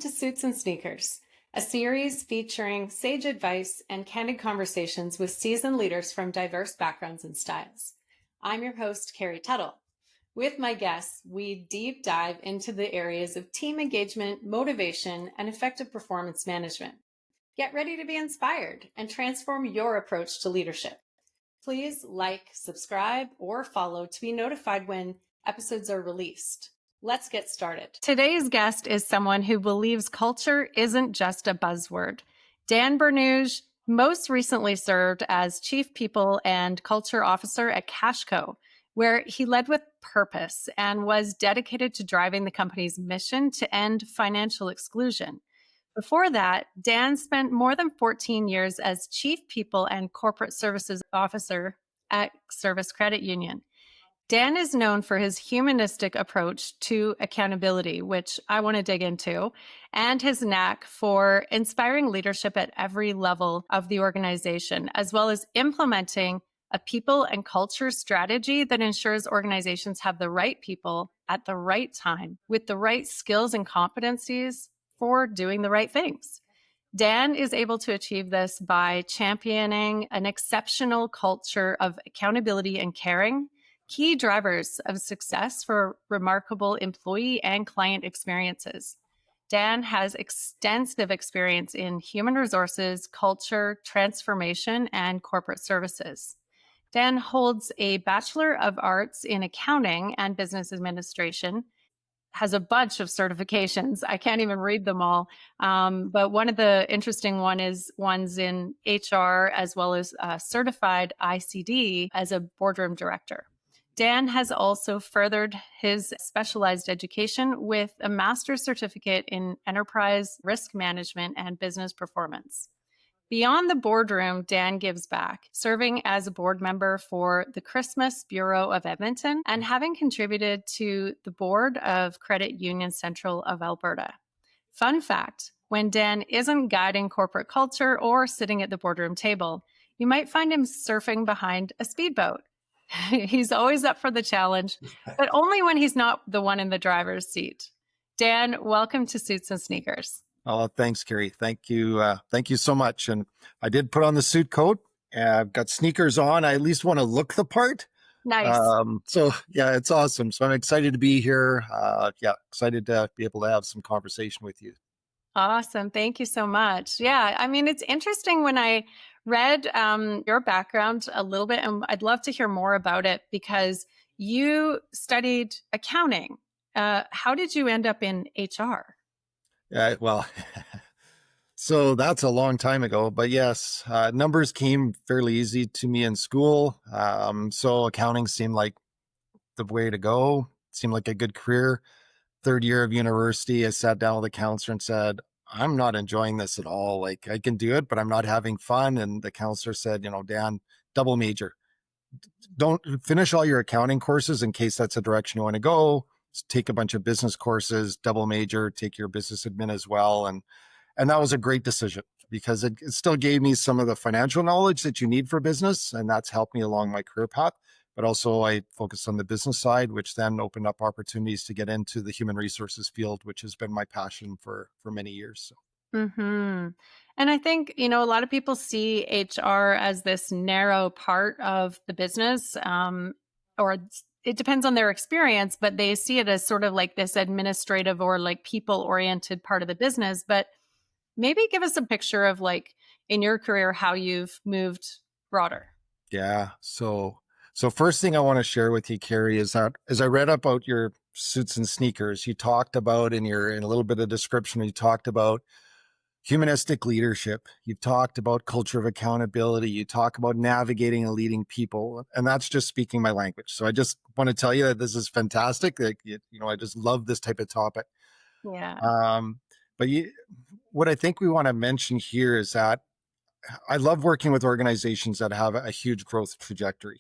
to Suits and Sneakers, a series featuring sage advice and candid conversations with seasoned leaders from diverse backgrounds and styles. I'm your host, Carrie Tuttle. With my guests, we deep dive into the areas of team engagement, motivation, and effective performance management. Get ready to be inspired and transform your approach to leadership. Please like, subscribe, or follow to be notified when episodes are released. Let's get started. Today's guest is someone who believes culture isn't just a buzzword. Dan Bruinooge most recently served as Chief People and Culture Officer at Cashco, where he led with purpose and was dedicated to driving the company's mission to end financial exclusion. Before that, Dan spent more than 14 years as Chief People and Corporate Services Officer at Service Credit Union. Dan is known for his humanistic approach to accountability, which I want to dig into, and his knack for inspiring leadership at every level of the organization, as well as implementing a people and culture strategy that ensures organizations have the right people at the right time with the right skills and competencies for doing the right things. Dan is able to achieve this by championing an exceptional culture of accountability and caring, key drivers of success for remarkable employee and client experiences. Dan has extensive experience in human resources, culture, transformation, and corporate services. Dan holds a Bachelor of Arts in Accounting and Business Administration, has a bunch of certifications. I can't even read them all. But one of the interesting ones in HR, as well as certified ICD as a boardroom director. Dan has also furthered his specialized education with a master's certificate in enterprise risk management and business performance. Beyond the boardroom, Dan gives back, serving as a board member for the Christmas Bureau of Edmonton and having contributed to the board of Credit Union Central of Alberta. Fun fact, when Dan isn't guiding corporate culture or sitting at the boardroom table, you might find him surfing behind a speedboat. He's always up for the challenge, but only when he's not the one in the driver's seat. Dan, welcome to Suits and Sneakers. Oh, thanks, Carrie. Thank you. Thank you so much. And I did put on the suit coat. I've got sneakers on. I at least want to look the part. Nice. So yeah, it's awesome. So I'm excited to be here. Excited to be able to have some conversation with you. Awesome. Thank you so much. Yeah, I mean, it's interesting when I read your background a little bit, and I'd love to hear more about it because you studied accounting. How did you end up in HR? Well, so that's a long time ago, but yes, numbers came fairly easy to me in school. So accounting seemed like the way to go, seemed like a good career. Third year of university, I sat down with the counselor and said, I'm not enjoying this at all. Like I can do it, but I'm not having fun. And the counselor said, Dan, double major. Don't finish all your accounting courses in case that's the direction you want to go. Take a bunch of business courses, double major, take your business admin as well. And that was a great decision because it still gave me some of the financial knowledge that you need for business. And that's helped me along my career path. But also I focused on the business side, which then opened up opportunities to get into the human resources field, which has been my passion for many years. So. Mm-hmm. And I think, a lot of people see HR as this narrow part of the business, or it depends on their experience, but they see it as sort of like this administrative or like people-oriented part of the business. But maybe give us a picture of like in your career, how you've moved broader. Yeah. So first thing I want to share with you, Carrie, is that as I read about your Suits and Sneakers, you talked about in a little bit of description, you talked about humanistic leadership. You've talked about culture of accountability. You talk about navigating and leading people. And that's just speaking my language. So I just want to tell you that this is fantastic. Like, I just love this type of topic. Yeah. What I think we want to mention here is that I love working with organizations that have a huge growth trajectory.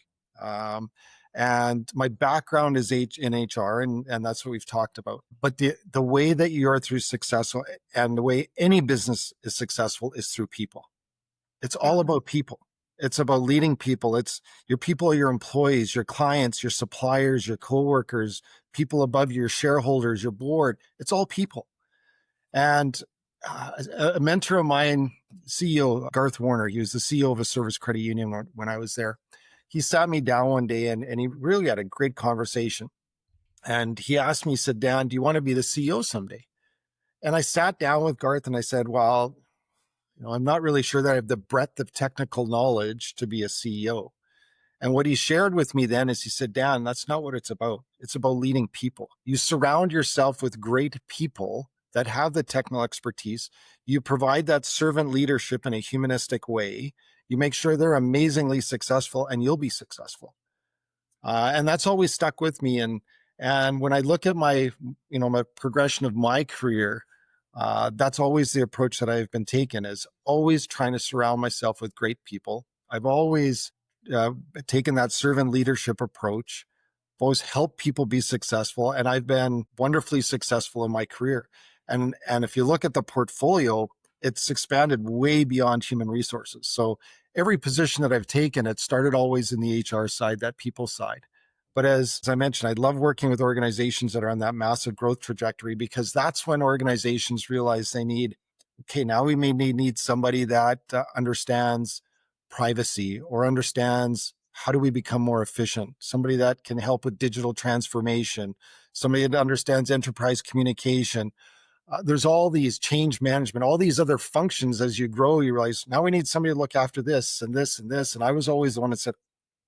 And my background is in HR, and that's what we've talked about. But the way that you are through successful and the way any business is successful is through people. It's all about people. It's about leading people. It's your people, your employees, your clients, your suppliers, your coworkers, people above you, your shareholders, your board. It's all people. And a mentor of mine, CEO Garth Warner, he was the CEO of a service credit union when I was there. He sat me down one day and he really had a great conversation. And he asked me, he said, Dan, do you want to be the CEO someday? And I sat down with Garth and I said, well, I'm not really sure that I have the breadth of technical knowledge to be a CEO. And what he shared with me then is he said, Dan, that's not what it's about. It's about leading people. You surround yourself with great people that have the technical expertise. You provide that servant leadership in a humanistic way. You make sure they're amazingly successful and you'll be successful. And that's always stuck with me. And when I look at my progression of my career, that's always the approach that I've been taking, is always trying to surround myself with great people. I've always uh, taken that servant leadership approach. I've always helped people be successful, and I've been wonderfully successful in my career. And if you look at the portfolio, it's expanded way beyond human resources. So every position that I've taken, it started always in the HR side, that people side. But as I mentioned, I love working with organizations that are on that massive growth trajectory, because that's when organizations realize they need, okay, now we may need somebody that understands privacy or understands how do we become more efficient, somebody that can help with digital transformation, somebody that understands enterprise communication. There's all these change management, all these other functions. As you grow, you realize now we need somebody to look after this and this and this. And I was always the one that said,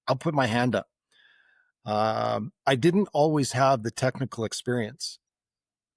I'll put my hand up. I didn't always have the technical experience,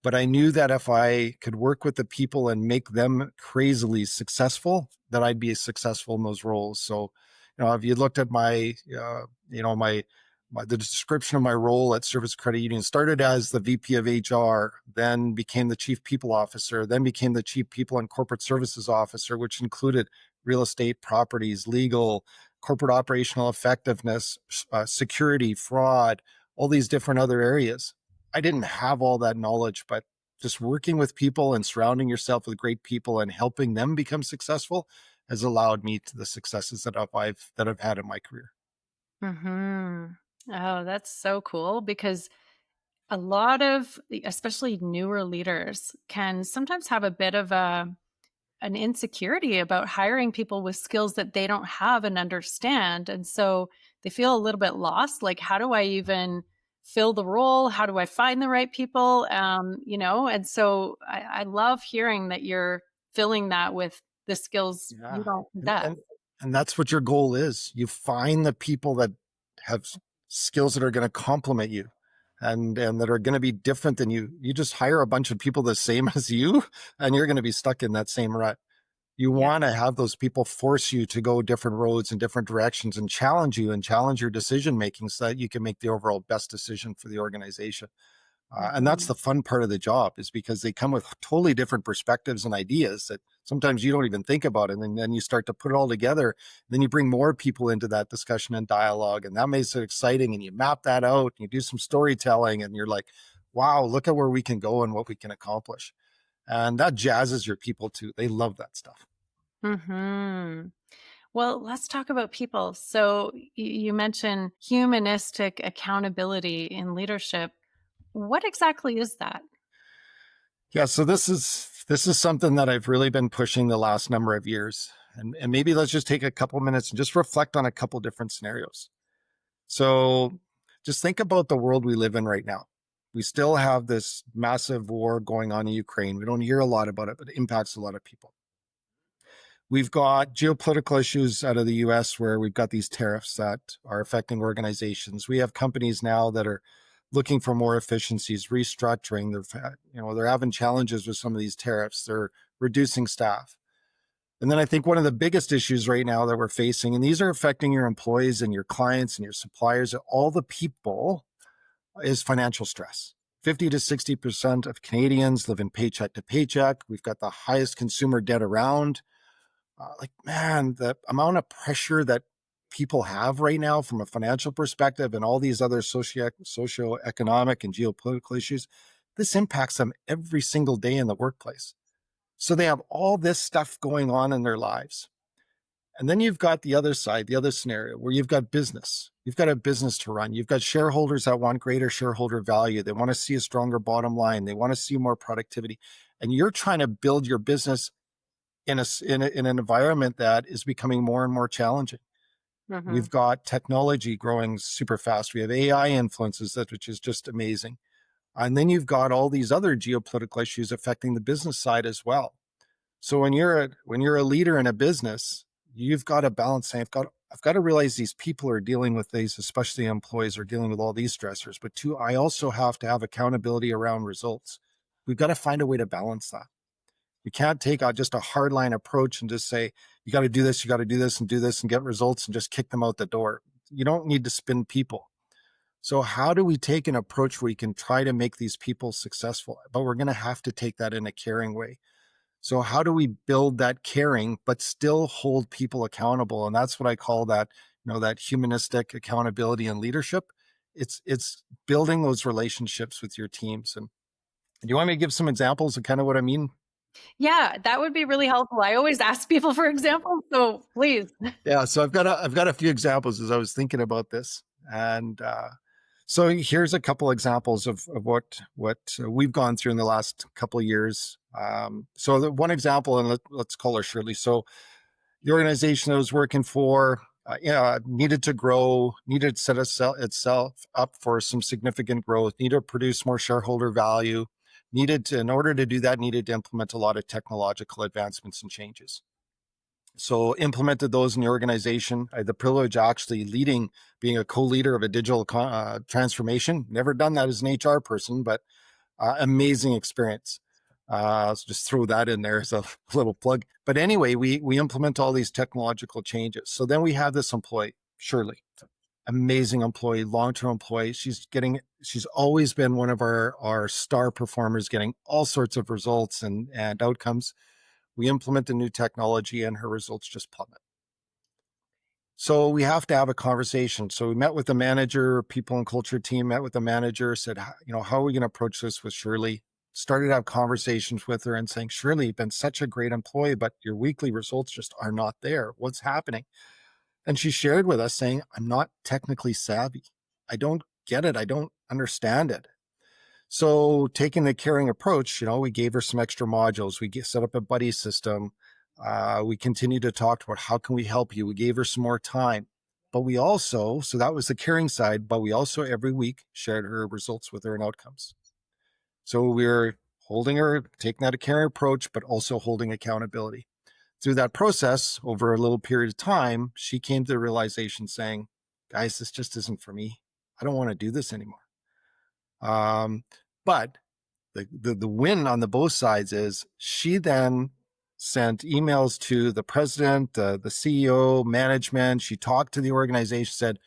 but I knew that if I could work with the people and make them crazily successful, that I'd be successful in those roles. So, if you looked at my, the description of my role at Service Credit Union, started as the VP of HR, then became the Chief People Officer, then became the Chief People and Corporate Services Officer, which included real estate, properties, legal, corporate operational effectiveness, security, fraud, all these different other areas. I didn't have all that knowledge, but just working with people and surrounding yourself with great people and helping them become successful has allowed me to the successes that I've had in my career. Hmm. Oh, that's so cool, because a lot of, especially newer leaders, can sometimes have a bit of an insecurity about hiring people with skills that they don't have and understand. And so they feel a little bit lost. Like, how do I even fill the role? How do I find the right people? And so I love hearing that you're filling that with the skills you Yeah. don't And, possess. and, and that's what your goal is. You find the people that have skills that are going to complement you and that are going to be different than you. You just hire a bunch of people the same as you, and you're going to be stuck in that same rut. You Yeah. want to have those people force you to go different roads and different directions and challenge your decision making so that you can make the overall best decision for the organization. And that's Mhm. the fun part of the job, is because they come with totally different perspectives and ideas that sometimes you don't even think about. And then you start to put it all together. Then you bring more people into that discussion and dialogue, and that makes it exciting. And you map that out and you do some storytelling, and you're like, wow, look at where we can go and what we can accomplish. And that jazzes your people too. They love that stuff. Mhm. Well, let's talk about people. So you mentioned humanistic accountability in leadership. What exactly is that? Yeah, so this is something that I've really been pushing the last number of years. And maybe let's just take a couple minutes and just reflect on a couple different scenarios. So just think about the world we live in right now. We still have this massive war going on in Ukraine. We don't hear a lot about it, but it impacts a lot of people. We've got geopolitical issues out of the US where we've got these tariffs that are affecting organizations. We have companies now that are looking for more efficiencies, restructuring. They're having challenges with some of these tariffs. They're reducing staff. And then I think one of the biggest issues right now that we're facing, and these are affecting your employees and your clients and your suppliers, and all the people, is financial stress. 50 to 60% of Canadians live in paycheck to paycheck. We've got the highest consumer debt around. Man, the amount of pressure that people have right now from a financial perspective and all these other socioeconomic and geopolitical issues, this impacts them every single day in the workplace. So they have all this stuff going on in their lives. And then you've got the other side, the other scenario where you've got business. You've got a business to run. You've got shareholders that want greater shareholder value. They want to see a stronger bottom line. They want to see more productivity. And you're trying to build your business in an environment that is becoming more and more challenging. Mm-hmm. We've got technology growing super fast. We have AI influences, which is just amazing. And then you've got all these other geopolitical issues affecting the business side as well. So when you're a leader in a business, you've got to balance saying, I've got to realize these people are dealing with these, especially employees are dealing with all these stressors. But two, I also have to have accountability around results. We've got to find a way to balance that. We can't take just a hardline approach and just say, you got to do this, and do this and get results and just kick them out the door. You don't need to spin people. So how do we take an approach where we can try to make these people successful? But we're going to have to take that in a caring way. So how do we build that caring, but still hold people accountable? And that's what I call that, that humanistic accountability and leadership. It's building those relationships with your teams. And do you want me to give some examples of kind of what I mean? Yeah, that would be really helpful. I always ask people for examples, so please. Yeah, so I've got a few examples as I was thinking about this, and so here's a couple examples of what we've gone through in the last couple of years. So the one example, and let's call her Shirley. So the organization I was working for, needed to grow, needed to set itself up for some significant growth, needed to produce more shareholder value, in order to do that, needed to implement a lot of technological advancements and changes. So implemented those in the organization. I had the privilege actually being a co-leader of a digital transformation. Never done that as an HR person, but amazing experience. So just throw that in there as a little plug. But anyway, we implement all these technological changes. So then we have this employee, Shirley, amazing employee, long-term employee. She's always been one of our star performers, getting all sorts of results and outcomes. We implement the new technology and her results just plummet. So we have to have a conversation. So we met with the manager, people and culture team met with the manager, said, how are we going to approach this with Shirley? Started to have conversations with her and saying, Shirley, you've been such a great employee, but your weekly results just are not there. What's happening? And she shared with us saying, I'm not technically savvy. I don't get it. I don't understand it. So taking the caring approach, we gave her some extra modules. We set up a buddy system. We continued to talk about how can we help you. We gave her some more time. But we also, so that was the caring side, but we also every week shared her results with her and outcomes. So we were holding her, taking that a caring approach, but also holding accountability. Through that process, over a little period of time, she came to the realization saying, guys, this just isn't for me. I don't want to do this anymore. But the win on the both sides is she then sent emails to the president, the CEO, management. She talked to the organization, said,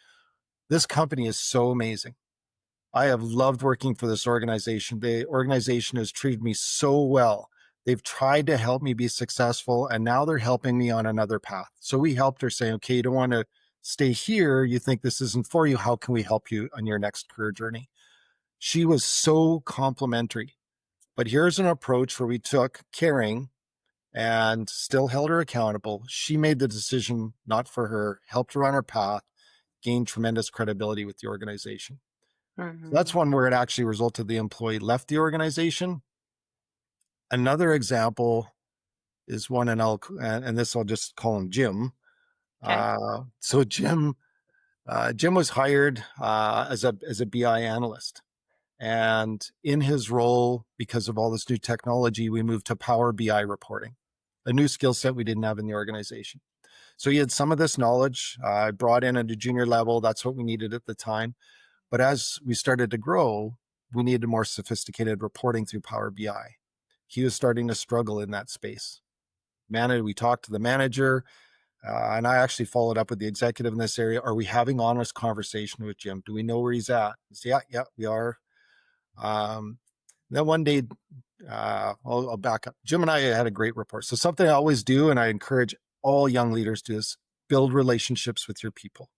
this company is so amazing. I have loved working for this organization. The organization has treated me so well. They've tried to help me be successful, and now they're helping me on another path. So we helped her say, okay, you don't want to stay here. You think this isn't for you. How can we help you on your next career journey? She was so complimentary. But here's an approach where we took caring and still held her accountable. She made the decision, not for her, helped her on her path, gained tremendous credibility with the organization. Mm-hmm. So that's one where it actually resulted the employee left the organization. Another example is one, and this I'll just call him Jim. Okay. So Jim was hired as a BI analyst. And in his role, because of all this new technology, we moved to Power BI reporting, a new skill set we didn't have in the organization. So he had some of this knowledge. I brought in at a junior level. That's what we needed at the time. But as we started to grow, we needed more sophisticated reporting through Power BI. He was starting to struggle in that space. We talked to the manager, and I actually followed up with the executive in this area. Are we having honest conversation with Jim? Do we know where he's at? He said, yeah, we are. Then one day, I'll back up. Jim and I had a great rapport. So something I always do, and I encourage all young leaders to do, is build relationships with your people,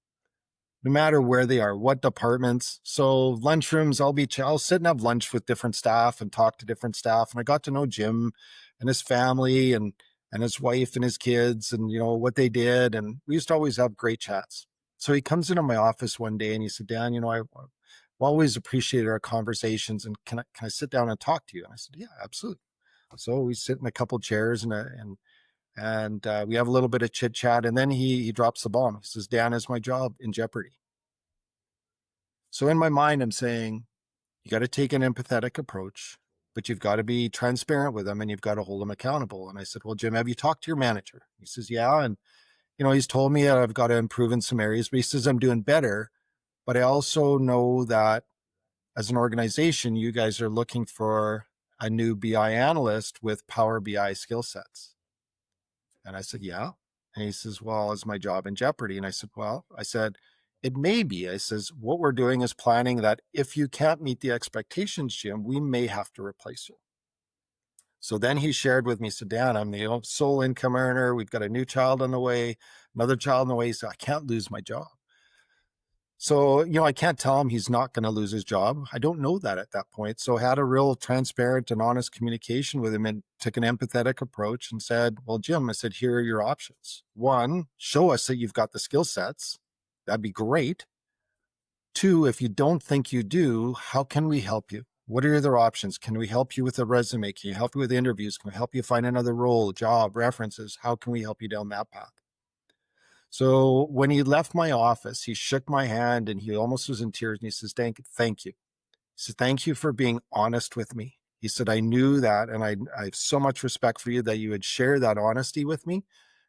no matter where they are, what departments. So lunchrooms, I'll sit and have lunch with different staff and talk to different staff. And I got to know Jim and his family, and and his wife and his kids and, what they did. And we used to always have great chats. So he comes into my office one day and he said, Dan, I've always appreciated our conversations, and can I sit down and talk to you? And I said, yeah, absolutely. So we sit in a couple chairs and we have a little bit of chit chat. And then he drops the bomb. He says, Dan, is my job in jeopardy? So in my mind, I'm saying, you got to take an empathetic approach, but you've got to be transparent with them and you've got to hold them accountable. And I said, well, Jim, have you talked to your manager? He says, yeah. And, he's told me that I've got to improve in some areas, but he says, I'm doing better. But I also know that as an organization, you guys are looking for a new BI analyst with Power BI skill sets. And I said, yeah. And he says, well, is my job in jeopardy? And I said, it may be. I says, what we're doing is planning that if you can't meet the expectations, Jim, we may have to replace you. So then he shared with me, said, Dan, I'm the sole income earner. We've got a new child on the way, another child on the way. So I can't lose my job. So, I can't tell him he's not going to lose his job. I don't know that at that point. So I had a real transparent and honest communication with him and took an empathetic approach and said, well, Jim, I said, here are your options. One, show us that you've got the skill sets. That'd be great. Two, if you don't think you do, how can we help you? What are your other options? Can we help you with a resume? Can you help you with interviews? Can we help you find another role, job, references? How can we help you down that path? So when he left my office, he shook my hand and he almost was in tears. And he says, thank you. He said, thank you for being honest with me. He said, I knew that. And I have so much respect for you that you would share that honesty with me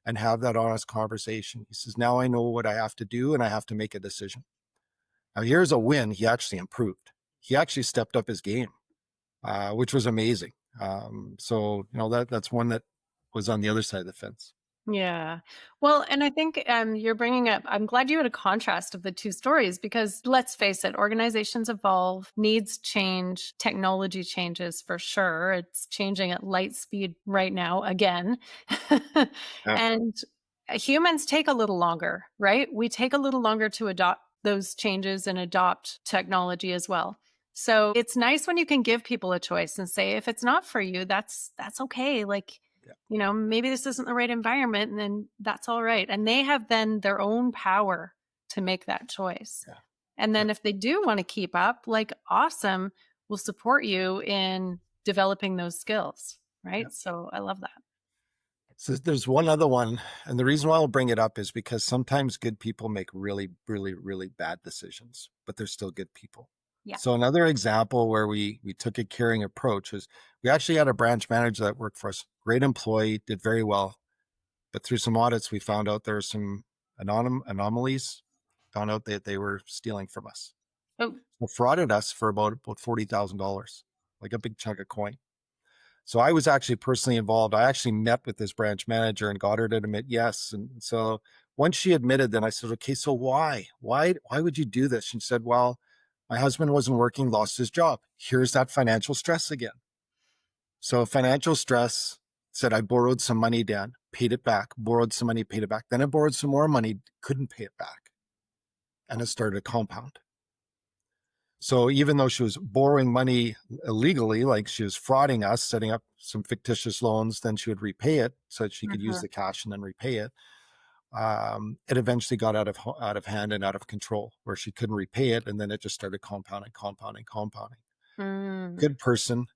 and have that honest conversation. He says, now I know what I have to do and I have to make a decision. Now here's a win. He actually improved. He actually stepped up his game, which was amazing. So, that's one that was on the other side of the fence. Yeah. Well, and I think you're bringing up, I'm glad you had a contrast of the two stories, because let's face it, organizations evolve, needs change, technology changes for sure. It's changing at light speed right now again. Yeah. And humans take a little longer, right? We take a little longer to adopt those changes and adopt technology as well. So it's nice when you can give people a choice and say, if it's not for you, that's okay. Like, maybe this isn't the right environment, and then that's all right. And they have then their own power to make that choice. Yeah. And then if they do want to keep up, like, awesome, we'll support you in developing those skills. Right. Yeah. So I love that. So there's one other one. And the reason why I'll bring it up is because sometimes good people make really, really, really bad decisions, but they're still good people. Yeah. So another example where we took a caring approach is we actually had a branch manager that worked for us. Great employee, did very well. But through some audits, we found out there were some anomalies, found out that they were stealing from us. Oh. So frauded us for about $40,000, like a big chunk of coin. So I was actually personally involved. I actually met with this branch manager and got her to admit yes. And so once she admitted, then I said, okay, so why would you do this? She said, well, my husband wasn't working, lost his job. Here's that financial stress again. So financial stress, said, I borrowed some money, Dan, paid it back, borrowed some money, paid it back. Then I borrowed some more money, couldn't pay it back. And it started to compound. So even though she was borrowing money illegally, like she was frauding us, setting up some fictitious loans, then she would repay it so that she could use the cash and then repay it. It eventually got out of hand and out of control, where she couldn't repay it, and then it just started compounding. Good person,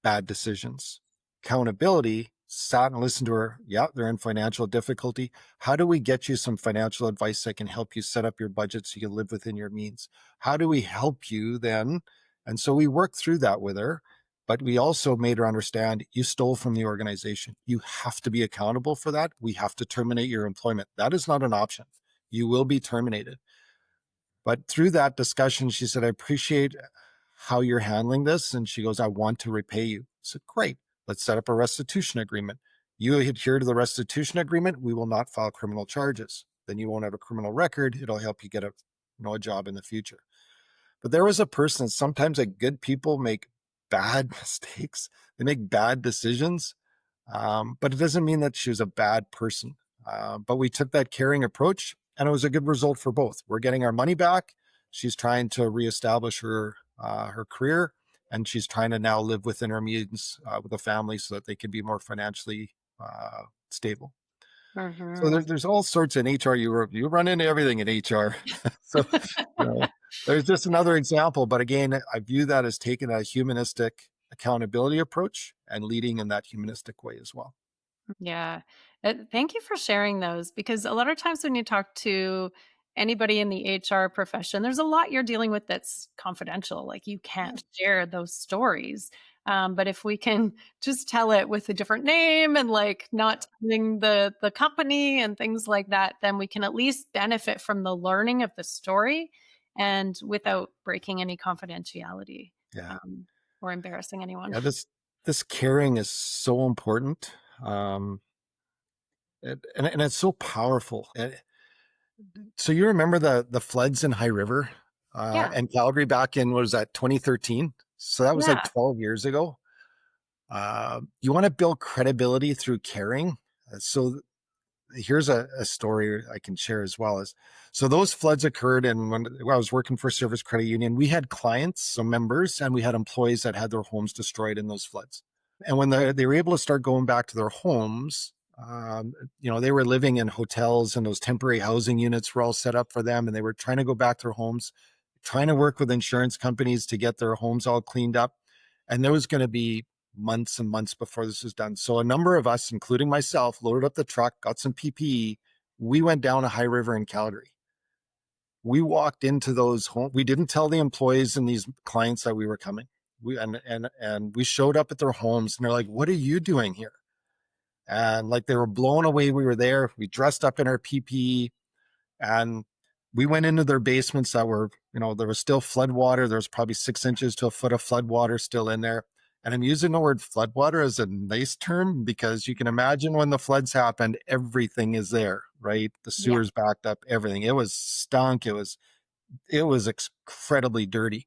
bad decisions. Accountability, sat and listened to her. Yeah, they're in financial difficulty. How do we get you some financial advice that can help you set up your budget so you can live within your means? How do we help you then? And so we worked through that with her. But we also made her understand, you stole from the organization. You have to be accountable for that. We have to terminate your employment. That is not an option. You will be terminated. But through that discussion, she said, I appreciate how you're handling this. And she goes, I want to repay you. I said, great. Let's set up a restitution agreement. You adhere to the restitution agreement, we will not file criminal charges. Then you won't have a criminal record. It'll help you get a job in the future. But there was a person, sometimes like good people make bad mistakes. They make bad decisions. But it doesn't mean that she was a bad person. But we took that caring approach, and it was a good result for both. We're getting our money back. She's trying to reestablish her career, and she's trying to now live within her means with a family so that they can be more financially stable. So Hmm. there's all sorts in HR. You run into everything in HR. So you know, there's just another example. But again, I view that as taking a humanistic accountability approach and leading in that humanistic way as well. Yeah. Thank you for sharing those because a lot of times when you talk to anybody in the HR profession, there's a lot you're dealing with that's confidential. Like you Yeah, can't share those stories. But if we can just tell it with a different name and like yeah, not telling the company and things like that, then we can at least benefit from the learning of the story and without breaking any confidentiality yeah, um, or embarrassing anyone. yeah. This caring is so important, um, and it's so powerful. So you remember the floods in High River Yeah. and Calgary back in, what was that, 2013? So that was like Yeah. 12 years ago. You want to build credibility through caring. So here's a story I can share as well. Is so those floods occurred, and when I was working for Service Credit Union, we had clients, so members, and we had employees that had their homes destroyed in those floods. And when they were able to start going back to their homes, they were living in hotels, and those temporary housing units were all set up for them, and they were trying to go back to their homes, trying to work with insurance companies to get their homes all cleaned up. And there was going to be months and months before this was done. So a number of us, including myself, loaded up the truck, got some PPE. We went down to High River in Calgary. We walked into those homes. We didn't tell the employees and these clients that we were coming. And we showed up at their homes, and they're like, "What are you doing here?" And like they were blown away we were there. We dressed up in our PPE, and we went into their basements that were, there was still flood water. There was probably 6 inches to a foot of flood water still in there. And I'm using the word flood water as a nice term because you can imagine when the floods happened, everything is there, right? The Yeah. sewers backed up, everything. It was stunk. It was incredibly dirty.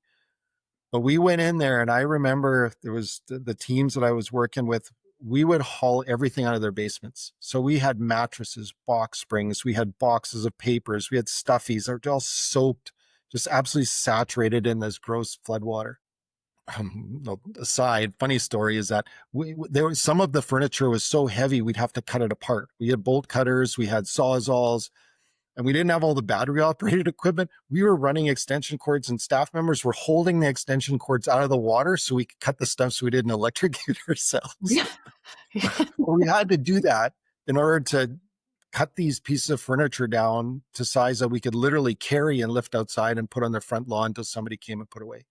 But we went in there, and I remember there was the teams that I was working with. We would haul everything out of their basements. So we had mattresses, box springs, we had boxes of papers, we had stuffies that were all soaked, just absolutely saturated in this gross flood water. Aside, funny story is that there was some of the furniture was so heavy we'd have to cut it apart. We had bolt cutters, we had sawzalls, and we didn't have all the battery operated equipment. We were running extension cords, and staff members were holding the extension cords out of the water so we could cut the stuff so we didn't electrocute ourselves. Yeah. Well, we had to do that in order to cut these pieces of furniture down to size that we could literally carry and lift outside and put on the front lawn until somebody came and put away.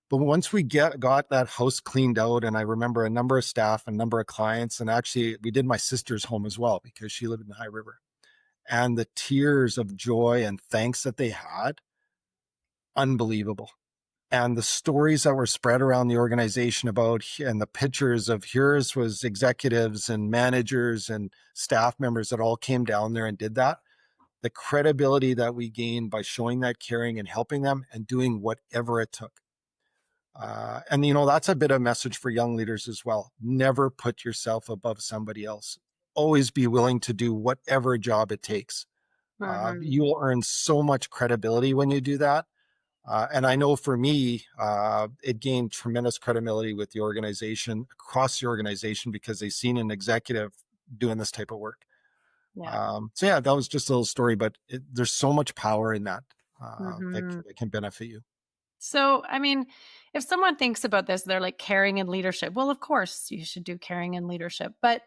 But once we got that house cleaned out, and I remember a number of staff, a number of clients, and actually we did my sister's home as well because she lived in High River, and the tears of joy and thanks that they had, unbelievable. And the stories that were spread around the organization about, and the pictures of here's was executives and managers and staff members that all came down there and did that. The credibility that we gained by showing that caring and helping them and doing whatever it took. And that's a bit of a message for young leaders as well. Never put yourself above somebody else. Always be willing to do whatever job it takes. Mhm. You will earn so much credibility when you do that. And I know for me, it gained tremendous credibility with the organization, across the organization, because they've seen an executive doing this type of work. Yeah. So yeah, that was just a little story, but there's so much power in that Mhm. that can benefit you. So, I mean, if someone thinks about this, they're like caring and leadership. Well, of course, you should do caring and leadership, but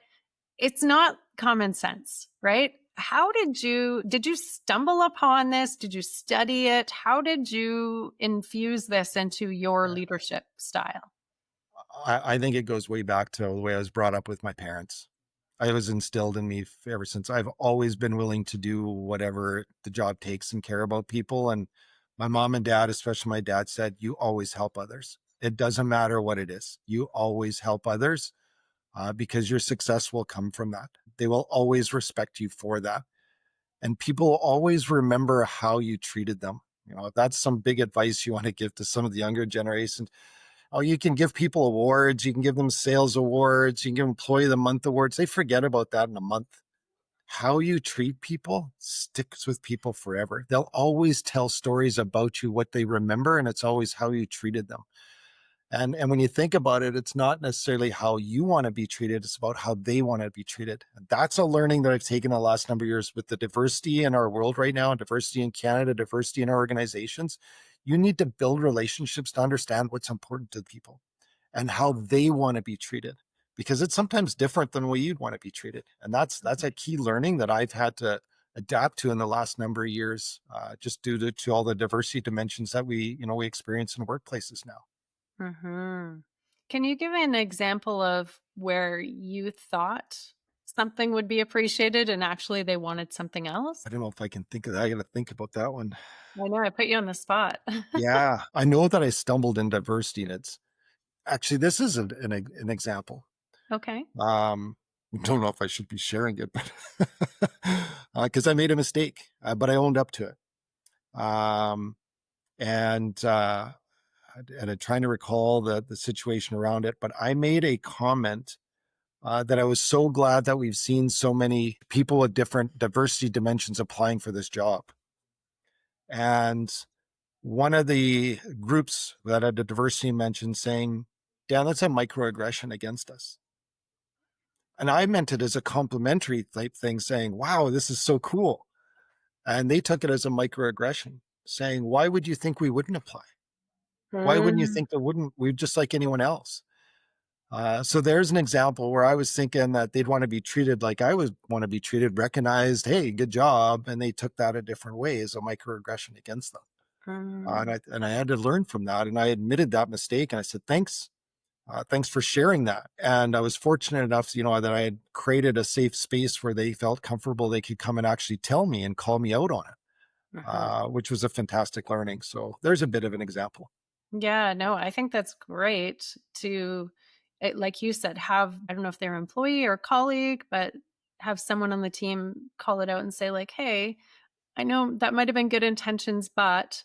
it's not common sense, right? How did you stumble upon this? Did you study it? How did you infuse this into your Uh, leadership style? I think it goes way back to the way I was brought up with my parents. I was instilled in me ever since. I've always been willing to do whatever the job takes and care about people. And my mom and dad, especially my dad, said, "You always help others. It doesn't matter what it is. You always help others because your success will come from that. They will always respect you for that. And people will always remember how you treated them." If that's some big advice you want to give to some of the younger generations. Oh, you can give people awards, you can give them sales awards, you can give employee of the month awards. They forget about that in a month. How you treat people sticks with people forever. They'll always tell stories about you, what they remember, and it's always how you treated them. And when you think about it, it's not necessarily how you want to be treated, it's about how they want to be treated. And that's a learning that I've taken the last number of years with the diversity in our world right now, and diversity in Canada, diversity in our organizations. You need to build relationships to understand what's important to people and how they want to be treated, because it's sometimes different than the way you'd want to be treated. And that's a key learning that I've had to adapt to in the last number of years, just due to all the diversity dimensions that we experience in workplaces now. Hmm. Can you give me an example of where you thought something would be appreciated and actually they wanted something else? I don't know if I can think of that. I got to think about that one. I know I put you on the spot. Yeah, I know that I stumbled in diversity, and it's actually this is an example. Okay. Um, don't know if I should be sharing it, but because I made a mistake, but I owned up to it. And I'm trying to recall the situation around it, but I made a comment that I was so glad that we've seen so many people with different diversity dimensions applying for this job. And one of the groups that had the diversity mentioned saying, Dan, that's a microaggression against us. And I meant it as a complimentary type thing, saying, wow, this is so cool. And they took it as a microaggression, saying, why would you think we wouldn't apply? Why wouldn't you Mm, think that wouldn't we just like anyone else? So there's an example where I was thinking that they'd want to be treated like I would want to be treated, recognized, hey, good job. And they took that a different way as a microaggression against them. mm, And I had to learn from that. And I admitted that mistake. And I said, thanks. Thanks for sharing that. And I was fortunate enough, that I had created a safe space where they felt comfortable. They could come and actually tell me and call me out on it, mhm. which was a fantastic learning. So there's a bit of an example. Yeah, no, I think that's great to, like you said, have, I don't know if they're employee or colleague, but have someone on the team call it out and say, like, hey, I know that might have been good intentions, but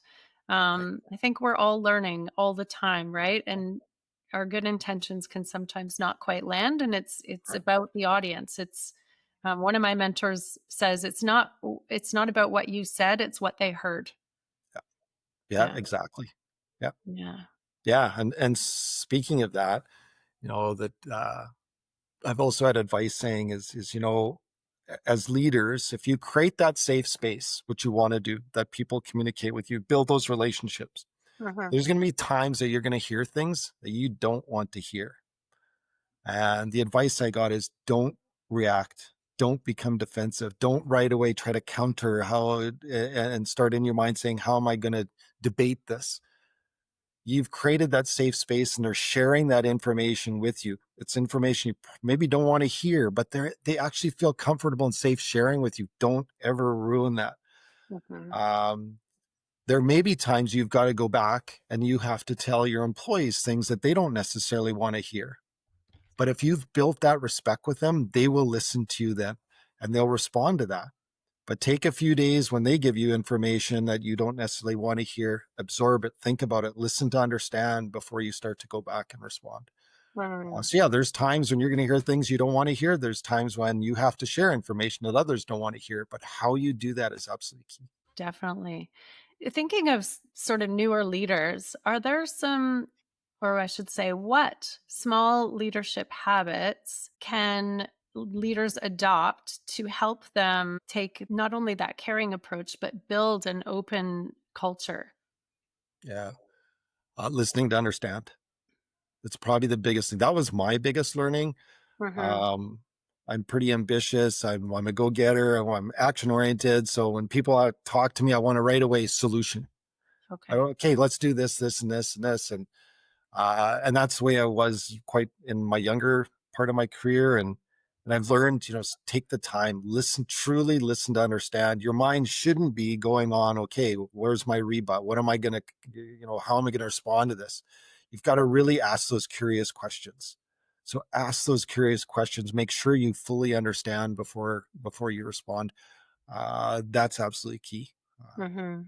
Right. I think we're all learning all the time, right? And our good intentions can sometimes not quite land, and it's Right. about the audience. It's one of my mentors says it's not about what you said, it's what they heard. Yeah. Yeah, Yeah, exactly. Yeah. yeah. Yeah. And speaking of that, that I've also had advice saying is, as leaders, if you create that safe space, which you want to do, that people communicate with you, build those relationships, Mhm, there's going to be times that you're going to hear things that you don't want to hear. And the advice I got is don't react. Don't become defensive. Don't right away try to counter and start in your mind saying, how am I going to debate this? You've created that safe space and they're sharing that information with you. It's information you maybe don't want to hear, but they actually feel comfortable and safe sharing with you. Don't ever ruin that. mhm, Um, there may be times you've got to go back and you have to tell your employees things that they don't necessarily want to hear. But if you've built that respect with them, they will listen to you then and they'll respond to that. But take a few days when they give you information that you don't necessarily want to hear, absorb it, think about it, listen to understand before you start to go back and respond. mm. So, yeah, there's times when you're going to hear things you don't want to hear. There's times when you have to share information that others don't want to hear. But how you do that is absolutely key. Definitely. Thinking of sort of newer leaders, are there some, or I should say, what small leadership habits can leaders adopt to help them take not only that caring approach, but build an open culture? Yeah. Listening to understand. It's probably the biggest thing. That was my biggest learning. Hmm. Um, I'm pretty ambitious. I'm a go getter. I'm action oriented. So when people talk to me, I want a right away solution. Okay. Okay, let's do this, this, and this, and this, and that's the way I was quite in my younger part of my career, and I've learned, take the time, listen, truly listen to understand. Your mind shouldn't be going on. Okay, where's my rebut? What am I gonna, how am I gonna respond to this? You've got to really ask those curious questions. So ask those curious questions. Make sure you fully understand before you respond. That's absolutely key. Hmm.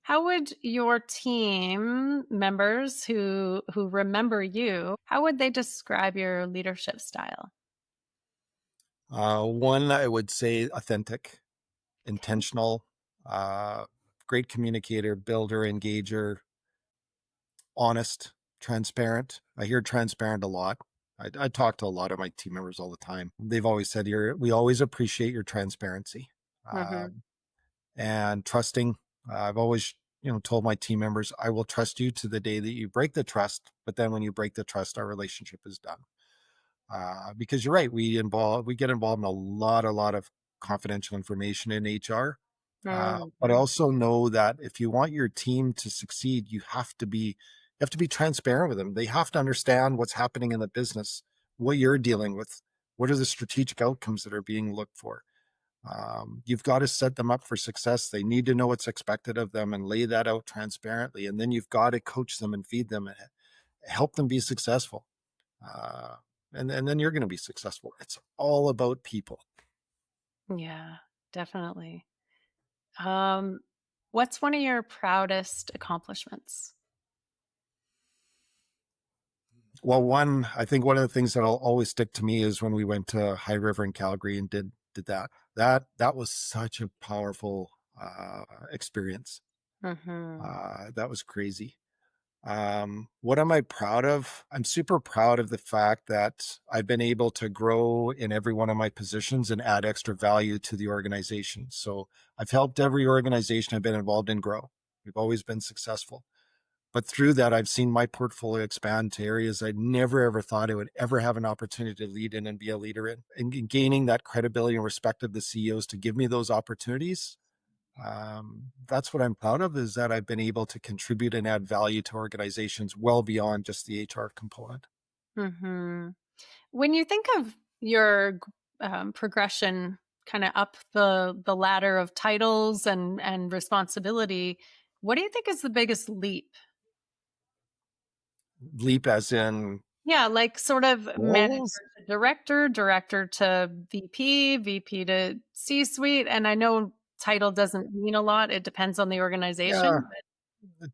How would your team members who remember you, how would they describe your leadership style? One, I would say authentic, Okay. intentional, uh, great communicator, builder, engager, honest. transparent. I hear transparent a lot. I talk to a lot of my team members all the time. They've always said, we always appreciate your transparency, Mm-hmm. and trusting. I've always, told my team members, I will trust you to the day that you break the trust. But then when you break the trust, our relationship is done. Because you're right, we get involved in a lot of confidential information in HR. But I Mm-hmm. also know that if you want your team to succeed, you have to be transparent with them. They have to understand what's happening in the business, what you're dealing with, what are the strategic outcomes that are being looked for. You've got to set them up for success. They need to know what's expected of them and lay that out transparently. And then you've got to coach them and feed them and help them be successful. Uh, and then you're going to be successful. It's all about people. Yeah, definitely. Um, what's one of your proudest accomplishments? Well, I think one of the things that'll always stick to me is when we went to High River in Calgary and did that. That was such a powerful experience. Mm-hmm. That was crazy. What am I proud of? I'm super proud of the fact that I've been able to grow in every one of my positions and add extra value to the organization. So I've helped every organization I've been involved in grow. We've always been successful. But through that, I've seen my portfolio expand to areas I never ever thought I would ever have an opportunity to lead in and be a leader in. And gaining that credibility and respect of the CEOs to give me those opportunities, that's what I'm proud of, is that I've been able to contribute and add value to organizations well beyond just the HR component. Mm-hmm. When you think of your progression kind of up the ladder of titles and responsibility, what do you think is the biggest leap? Leap as in Yeah, like sort of manager roles? to director, director to VP, VP to C-suite. And I know title doesn't mean a lot. It depends on the Yeah, organization.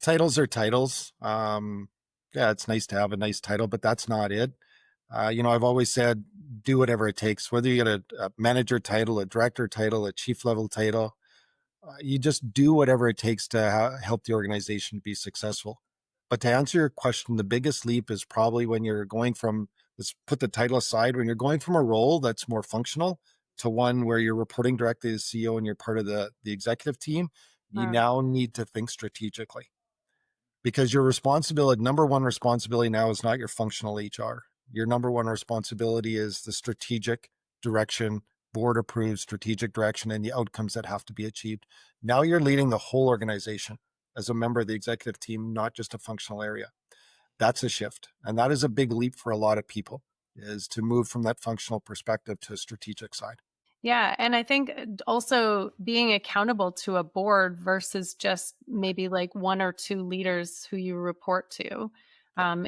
titles are titles. Yeah, it's nice to have a nice title, but that's not it. I've always said, do whatever it takes, whether you get a manager title, a director title, a chief level title, you just do whatever it takes to help the organization be successful. But to answer your question, the biggest leap is probably when you're going from, let's put the title aside, when you're going from a role that's more functional to one where you're reporting directly to the CEO and you're part of the executive team, you Mm, now need to think strategically, because your responsibility, number one responsibility now is not your functional HR. Your number one responsibility is the strategic direction, board approved strategic direction, and the outcomes that have to be achieved. Now you're leading the whole organization as a member of the executive team, not just a functional area. That's a shift. And that is a big leap for a lot of people, is to move from that functional perspective to a strategic side. yeah. And I think also being accountable to a board versus just maybe like one or two leaders who you report to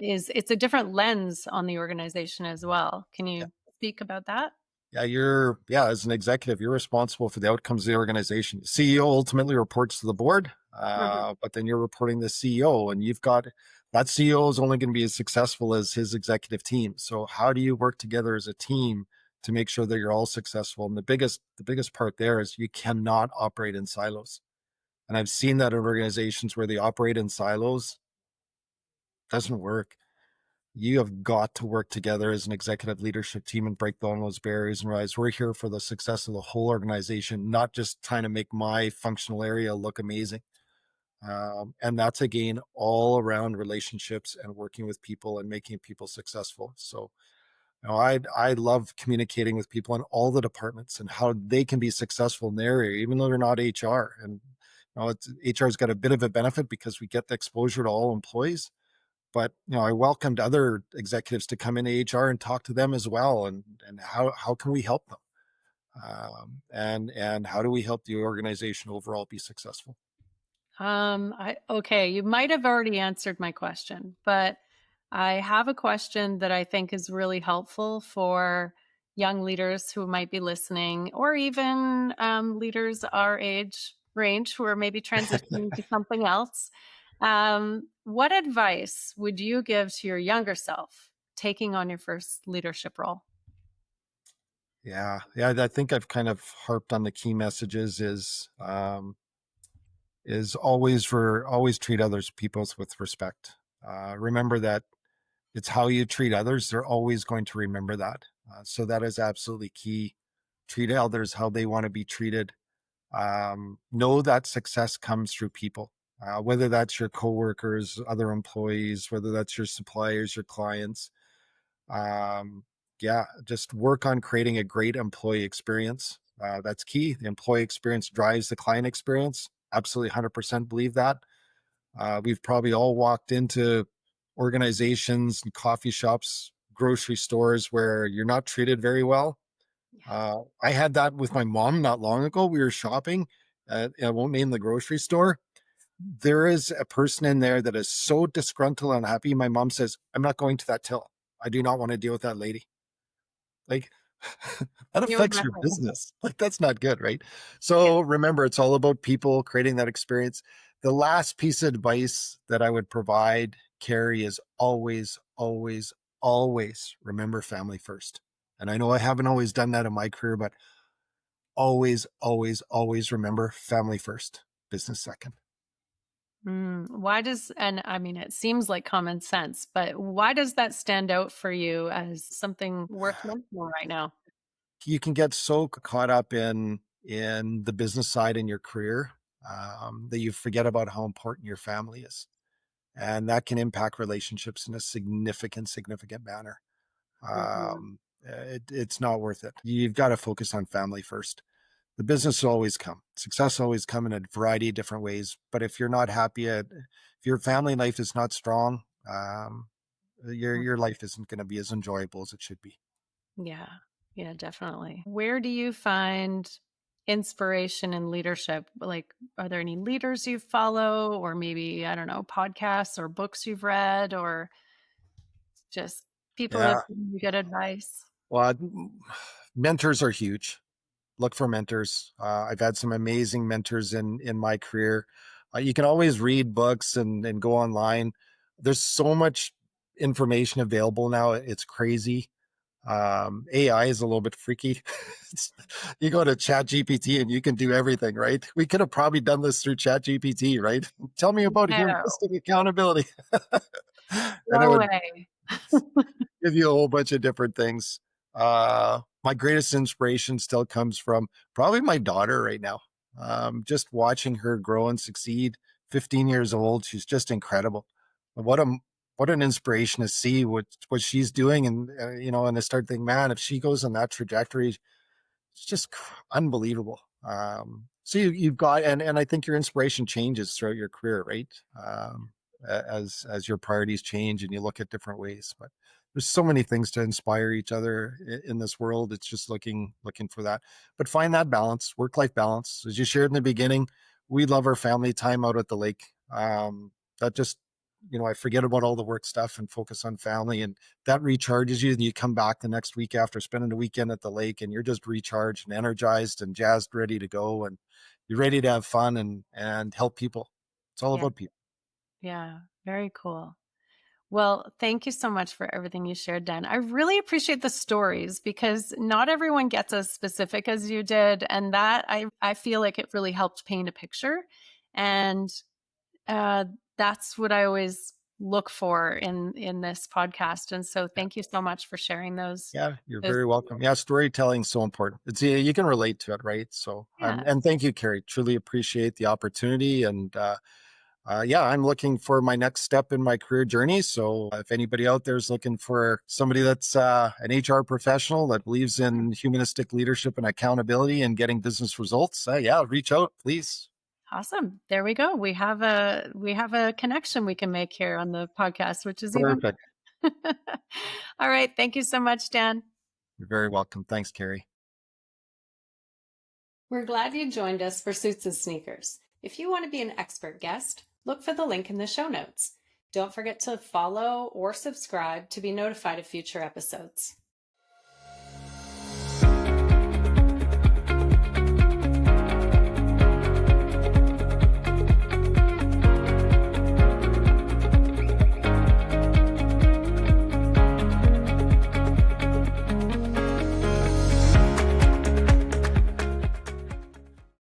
is it's a different lens on the organization as well. Can Yeah. you speak about that? As an executive, you're responsible for the outcomes of the organization. The CEO ultimately reports to the board, Mhm. but then you're reporting to the CEO, and you've got that CEO is only going to be as successful as his executive team. So how do you work together as a team to make sure that you're all successful? And the biggest part there is you cannot operate in silos. And I've seen that in organizations where they operate in silos. It doesn't work. You have got to work together as an executive leadership team and break down those barriers and realize we're here for the success of the whole organization, not just trying to make my functional area look amazing. And that's again all around relationships and working with people and making people successful. So, I love communicating with people in all the departments and how they can be successful in their area, even though they're not HR. And HR's got a bit of a benefit because we get the exposure to all employees, but I welcomed other executives to come into HR and talk to them as well, and how can we help them, and how do we help the organization overall be successful? Okay, you might have already answered my question, but I have a question that I think is really helpful for young leaders who might be listening, or even leaders our age range who are maybe transitioning to something else. What advice would you give to your younger self taking on your first leadership role? Yeah, I think I've kind of harped on the key messages is always treat others peoples with respect. Remember that It's how you treat others. They're always going to remember that. So that is absolutely key. Treat others how they want to be treated. Know that success comes through people, whether that's your coworkers, other employees, whether that's your suppliers, your clients. Um, yeah, just work on creating a great employee experience. That's key. The employee experience drives the client experience. Absolutely 100% believe that. We've probably all walked into organizations and coffee shops, grocery stores where you're not treated very well. I had that with my mom not long ago. We were shopping. I won't name the grocery store. There is a person in there that is so disgruntled and unhappy. My mom says, I'm not going to that till. I do not want to deal with that lady. Like, that You affects your remember. business. Like, that's not good, right? So remember, it's all about people creating that experience. The last piece of advice that I would provide, Carrie, is always, always, always remember family first. And I know I haven't always done that in my career, but always, always, always remember family first, business second. Why does, and I mean, it seems like common sense, but why does that stand out for you as something worth mentioning right now? You can get so caught up in the business side in your career, that you forget about how important your family is, and that can impact relationships in a significant manner. Mhm. It's not worth it. You've got to focus on family first. The business will always come. Success will always come in a variety of different ways. But if you're not happy if your family life is not strong, your life isn't going to be as enjoyable as it should be. Yeah. Yeah, definitely. Where do you find inspiration in leadership? Like, are there any leaders you follow, or maybe, I don't know, podcasts or books you've read, or just people that Yeah. have given you good advice? Well, mentors are huge. Look for mentors. I've had some amazing mentors in my career. You can always read books and go online. There's so much information available now. It's crazy. AI is a little bit freaky. You go to Chat GPT and you can do everything, right? We could have probably done this through Chat GPT, right? Tell me about No, humanistic accountability. And it no would way. give you a whole bunch of different things. My greatest inspiration still comes from probably my daughter right now. Just watching her grow and succeed. 15 years old, she's just incredible. What a what an inspiration to see what she's doing, and and I start thinking, man, if she goes on that trajectory, it's just unbelievable. So you've got, and I think your inspiration changes throughout your career, right? As your priorities change and you look at different ways. But there's so many things to inspire each other in this world. It's just looking for that. But find that balance, work-life balance. As you shared in the beginning, we love our family time out at the lake. That just, I forget about all the work stuff and focus on family, and that recharges you. And you come back the next week after spending the weekend at the lake and you're just recharged and energized and jazzed, ready to go. And you're ready to have fun and help people. It's all Yeah. about people. Yeah. Very cool. Well, thank you so much for everything you shared, Dan. I really appreciate the stories because not everyone gets as specific as you did. And that I feel like it really helped paint a picture. And uh, that's what I always look for in this podcast. And so Yeah. thank you so much for sharing Yeah, you're those very welcome. Yeah, storytelling is so important. It's, you can relate to it, right? So, yeah. and thank you, Carrie. Truly appreciate the opportunity. And yeah, I'm looking for my next step in my career journey. So, if anybody out there is looking for somebody that's an HR professional that believes in humanistic leadership and accountability and getting business results, yeah, reach out, please. Awesome. There we go. We have a connection we can make here on the podcast, which is even Perfect. all right. Thank you so much, Dan. You're very welcome. Thanks, Carrie. We're glad you joined us for Suits and Sneakers. If you want to be an expert guest, look for the link in the show notes. Don't forget to follow or subscribe to be notified of future episodes.